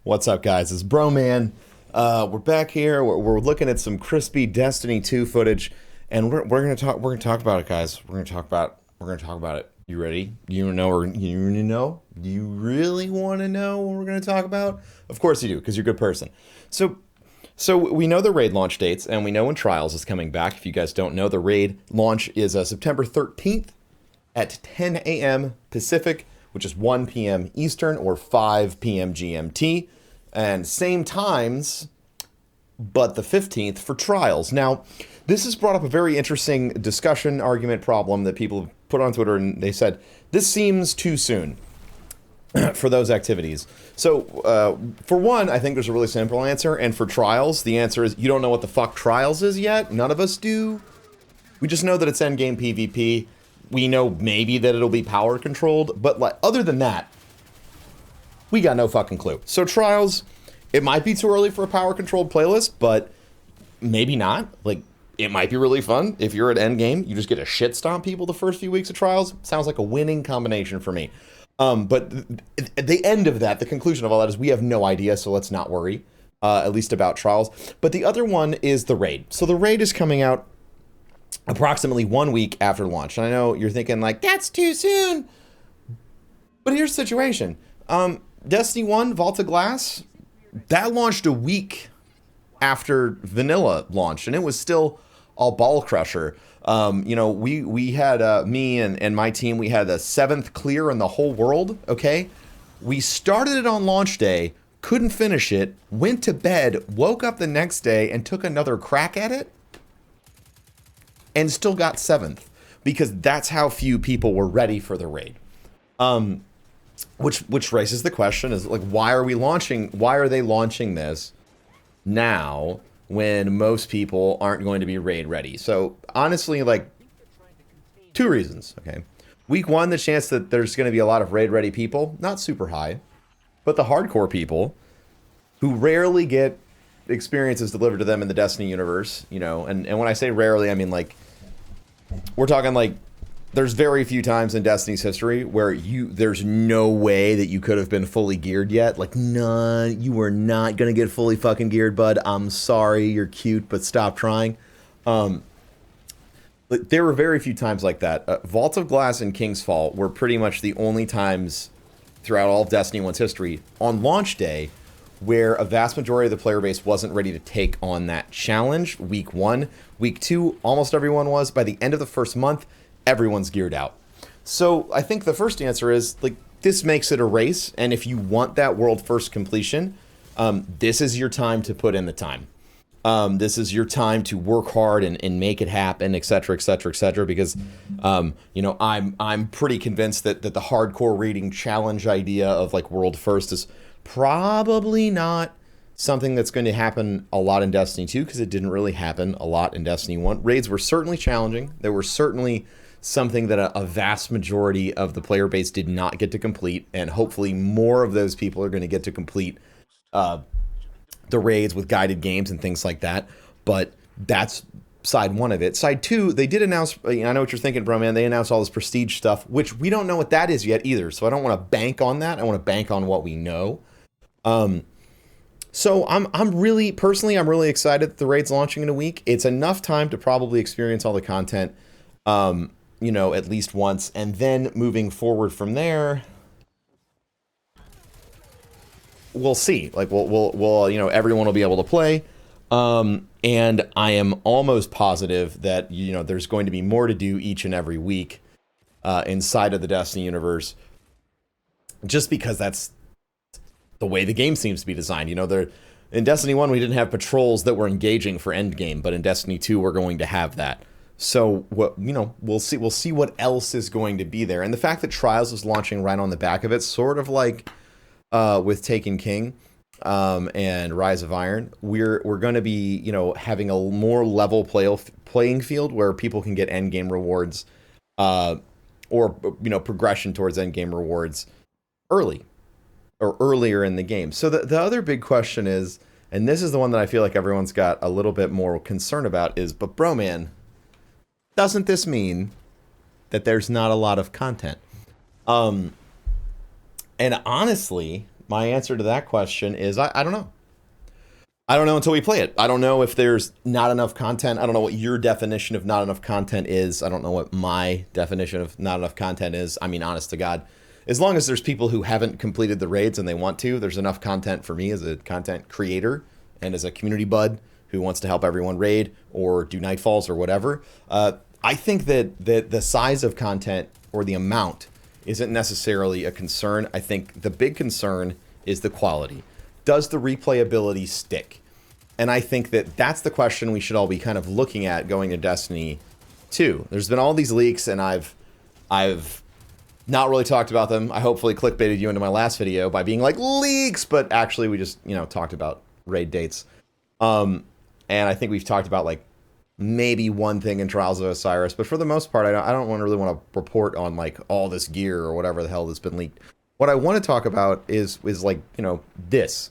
What's up, guys? It's Broman. We're back here. We're looking at some crispy Destiny 2 footage, and we're gonna talk. We're gonna talk about it, guys. We're gonna talk about. We're gonna talk about it. You ready? You know? Or you know? Do you really want to know what we're gonna talk about? Of course you do, because you're a good person. So we know the raid launch dates, and we know when Trials is coming back. If you guys don't know, the raid launch is September 13th at 10 a.m. Pacific, which is 1 p.m. Eastern or 5 p.m. GMT, and same times, but the 15th for Trials. Now, this has brought up a very interesting discussion, argument, problem that people put on Twitter, and they said, this seems too soon for those activities. So, for one, I think there's a really simple answer, and for Trials, the answer is you don't know what the fuck Trials is yet. None of us do. We just know that it's endgame PvP. We know maybe that it'll be power controlled, but like, other than that, we got no fucking clue. So Trials, it might be too early for a power controlled playlist, but maybe not. Like, it might be really fun. If you're at Endgame, you just get to shit stomp people the first few weeks of Trials. Sounds like a winning combination for me. But the end of that, the conclusion of all that is we have no idea, so let's not worry, at least about Trials. But the other one is the raid. So the raid is coming out approximately 1 week after launch. And I know you're thinking like, that's too soon. But here's the situation. Destiny 1, Vault of Glass, that launched a week after Vanilla launched, and it was still all ball crusher. We had, me and my team, we had the 7th clear in the whole world, okay? We started it on launch day, couldn't finish it, went to bed, woke up the next day, and took another crack at it, and still got 7th, because that's how few people were ready for the raid. Which raises the question is like, why are they launching this now when most people aren't going to be raid ready? So honestly, like, 2 reasons, okay? Week 1, the chance that there's going to be a lot of raid ready people, not super high, but the hardcore people who rarely get experiences delivered to them in the Destiny universe, you know, and when I say rarely, I mean like, we're talking like, there's very few times in Destiny's history where there's no way that you could have been fully geared yet. Like, nah, you were not gonna get fully fucking geared, bud. I'm sorry, you're cute, but stop trying. There were very few times like that. Vault of Glass and King's Fall were pretty much the only times throughout all of Destiny 1's history on launch day where a vast majority of the player base wasn't ready to take on that challenge. Week 1, week 2, almost everyone was. By the end of the first month, everyone's geared out. So I think the first answer is, like, this makes it a race, and if you want that world first completion, this is your time to put in the time. This is your time to work hard and make it happen, etc., etc., etc., because, I'm pretty convinced that the hardcore rating challenge idea of, like, world first is probably not something that's going to happen a lot in Destiny 2, because it didn't really happen a lot in Destiny 1. Raids were certainly challenging. They were certainly something that a vast majority of the player base did not get to complete, and hopefully more of those people are going to get to complete the raids with guided games and things like that. But that's side 1 of it. Side 2, they did announce, I know what you're thinking, bro, man, they announced all this prestige stuff, which we don't know what that is yet either, so I don't want to bank on that. I want to bank on what we know. So I'm really excited that the raid's launching in a week. It's enough time to probably experience all the content, at least once, and then moving forward from there, we'll see. Like, we'll everyone will be able to play, and I am almost positive that there's going to be more to do each and every week inside of the Destiny universe, just because that's the way the game seems to be designed. In Destiny 1, we didn't have patrols that were engaging for Endgame, but in Destiny 2, we're going to have that. So we'll see what else is going to be there. And the fact that Trials is launching right on the back of it, sort of like with Taken King and Rise of Iron, we're going to be having a more level playing field where people can get Endgame rewards or progression towards Endgame rewards early. Or earlier in the game. So the other big question is, and this is the one that I feel like everyone's got a little bit more concern about, is, but bro, man, doesn't this mean that there's not a lot of content? And honestly, my answer to that question is I don't know. I don't know until we play it. I don't know if there's not enough content. I don't know what your definition of not enough content is. I don't know what my definition of not enough content is. I mean, honest to God, as long as there's people who haven't completed the raids and they want to, there's enough content for me as a content creator and as a community bud who wants to help everyone raid or do nightfalls or whatever. I think that the size of content or the amount isn't necessarily a concern. I think the big concern is the quality. Does the replayability stick? And I think that that's the question we should all be kind of looking at going to Destiny 2. There's been all these leaks, and I've not really talked about them. I hopefully clickbaited you into my last video by being like, leaks, but actually we just, talked about raid dates. And I think we've talked about like maybe one thing in Trials of Osiris, but for the most part, I don't really want to report on like all this gear or whatever the hell that's been leaked. What I want to talk about is like, this.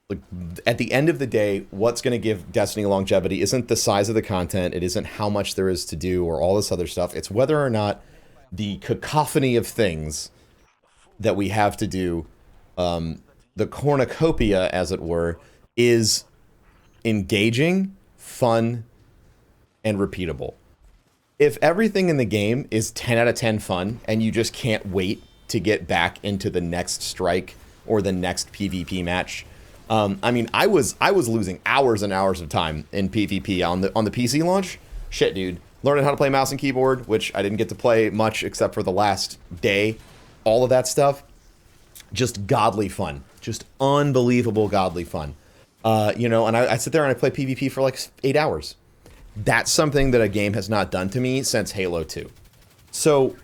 Like, at the end of the day, what's going to give Destiny longevity isn't the size of the content. It isn't how much there is to do or all this other stuff. It's whether or not the cacophony of things that we have to do, the cornucopia, as it were, is engaging, fun, and repeatable. If everything in the game is 10 out of 10 fun and you just can't wait to get back into the next strike or the next PvP match, I mean, I was losing hours and hours of time in PvP on the PC launch. Shit, dude. Learning how to play mouse and keyboard, which I didn't get to play much except for the last day. All of that stuff, just godly fun. Just unbelievable godly fun. And I sit there and I play PvP for like 8 hours. That's something that a game has not done to me since Halo 2. So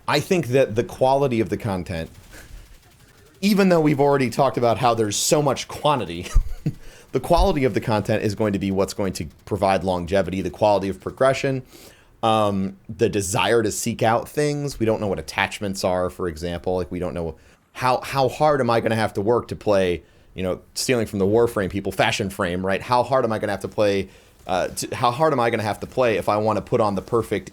I think that the quality of the content, even though we've already talked about how there's so much quantity, the quality of the content is going to be what's going to provide longevity, the quality of progression, the desire to seek out things. We don't know what attachments are, for example. Like, we don't know how hard am I going to have to work to play, stealing from the Warframe people, Fashion Frame, right? How hard am I going to have to play? How hard am I going to have to play if I want to put on the perfect,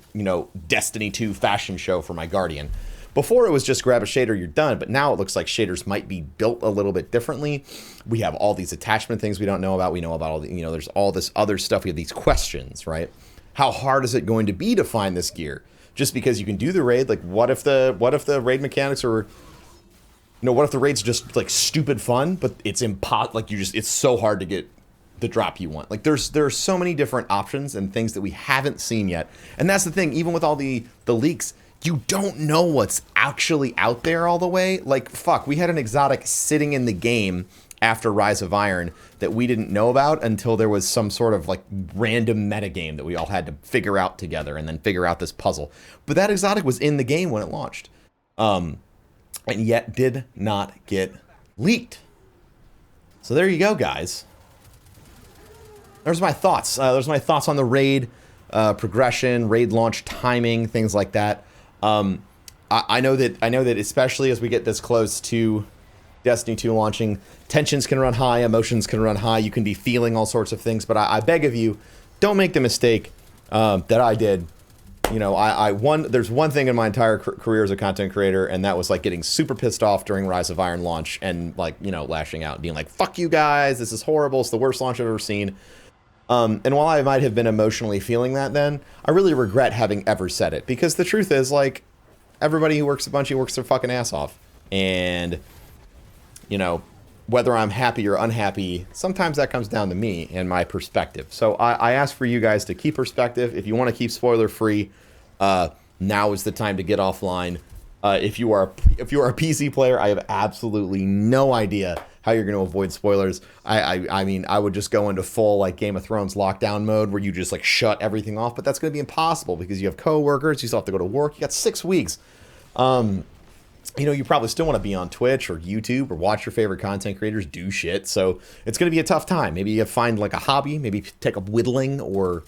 Destiny 2 fashion show for my Guardian? Before it was just grab a shader, you're done, but now it looks like shaders might be built a little bit differently. We have all these attachment things we don't know about. We know about all the, there's all this other stuff. We have these questions, right? How hard is it going to be to find this gear? Just because you can do the raid, like what if the raid mechanics are, what if the raid's just like stupid fun, but it's it's so hard to get the drop you want. Like there are so many different options and things that we haven't seen yet. And that's the thing, even with all the leaks, you don't know what's actually out there all the way. Like, fuck, we had an exotic sitting in the game after Rise of Iron that we didn't know about until there was some sort of, like, random metagame that we all had to figure out together and then figure out this puzzle. But that exotic was in the game when it launched. And yet did not get leaked. So there you go, guys. There's my thoughts. There's my thoughts on the raid progression, raid launch timing, things like that. I know that especially as we get this close to Destiny 2 launching, tensions can run high, emotions can run high. You can be feeling all sorts of things, but I beg of you, don't make the mistake that I did. There's one thing in my entire career as a content creator, and that was like getting super pissed off during Rise of Iron launch and lashing out, being like, "Fuck you guys, this is horrible. It's the worst launch I've ever seen." And while I might have been emotionally feeling that then, I really regret having ever said it. Because the truth is, like, everybody who works a Bungie works their fucking ass off. And, whether I'm happy or unhappy, sometimes that comes down to me and my perspective. So I ask for you guys to keep perspective. If you want to keep spoiler-free, now is the time to get offline. If you are a PC player, I have absolutely no idea how you're going to avoid spoilers. I mean, I would just go into full like Game of Thrones lockdown mode where you just like shut everything off, but that's going to be impossible because you have coworkers, you still have to go to work. You got 6 weeks. You probably still want to be on Twitch or YouTube or watch your favorite content creators do shit. So it's going to be a tough time. Maybe you find like a hobby, maybe take up whittling or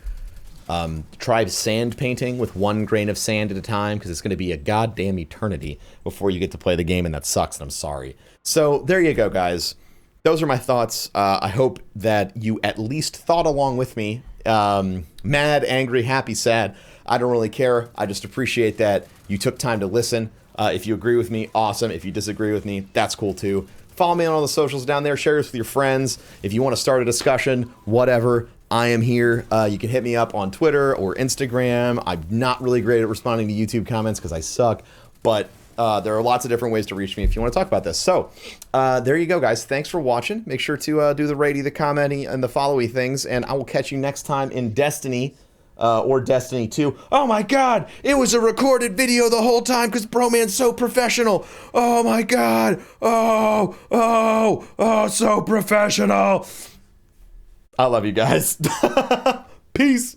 try sand painting with 1 grain of sand at a time, because it's going to be a goddamn eternity before you get to play the game, and that sucks, and I'm sorry. So there you go, guys. Those are my thoughts. I hope that you at least thought along with me. Mad, angry, happy, sad. I don't really care. I just appreciate that you took time to listen. If you agree with me, awesome. If you disagree with me, that's cool too. Follow me on all the socials down there. Share this with your friends. If you want to start a discussion, whatever, I am here. You can hit me up on Twitter or Instagram. I'm not really great at responding to YouTube comments because I suck, but there are lots of different ways to reach me if you want to talk about this. So there you go, guys. Thanks for watching. Make sure to do the ratey, the commenty, and the followy things, and I will catch you next time in Destiny. Or Destiny 2. Oh my god! It was a recorded video the whole time because Broman's so professional! Oh my god! Oh, so professional! I love you guys. Peace!